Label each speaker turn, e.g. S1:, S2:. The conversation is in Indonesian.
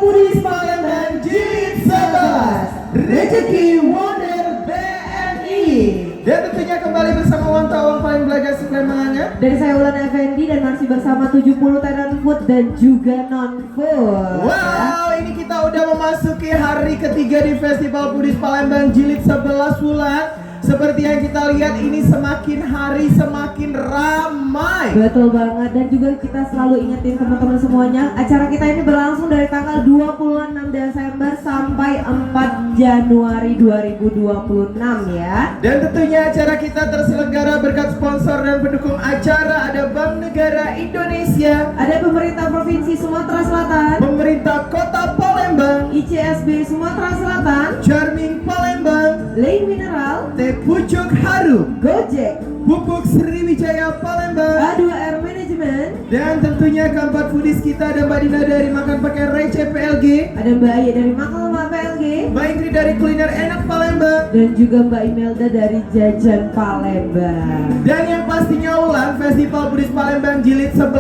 S1: Foodies Palembang Jilid 11 Rezeki Wonder BNI. Dan tentunya kembali bersama Wantawang paling belajar Palembangnya.
S2: Dari saya Ulan Effendi dan masih bersama 70 tenan food dan juga non food.
S1: Wow, ini kita udah memasuki hari ketiga di Festival Foodies Palembang Jilid 11 Wulan. Seperti yang kita lihat ini semakin hari semakin ramai.
S2: Betul banget, dan juga kita selalu ingetin teman-teman semuanya, acara kita ini berlangsung dari tanggal 26 Desember sampai 4 Januari 2026 ya.
S1: Dan tentunya acara kita terselenggara berkat sponsor dan pendukung acara. Ada Bank Negara Indonesia,
S2: Ada pemerintah Provinsi Sumatera Selatan,
S1: pemerintah Kota Palembang,
S2: ICSB Sumatera Selatan,
S1: Charming Palembang,
S2: Lane Mineral,
S1: Teh Pucuk Harum,
S2: Gojek,
S1: Pupuk Sriwijaya Palembang,
S2: A2R Management,
S1: dan tentunya keempat foodies kita ada Mbak Dina dari Makan Pakai Receh PLG,
S2: ada Mbak Aye dari Makalma PLG,
S1: Mbak Ingrid dari Kuliner Enak Palembang,
S2: dan juga Mbak Imelda dari Jajan Palembang.
S1: dan yang pastinya Ulan Festival Foodies Palembang Jilid 11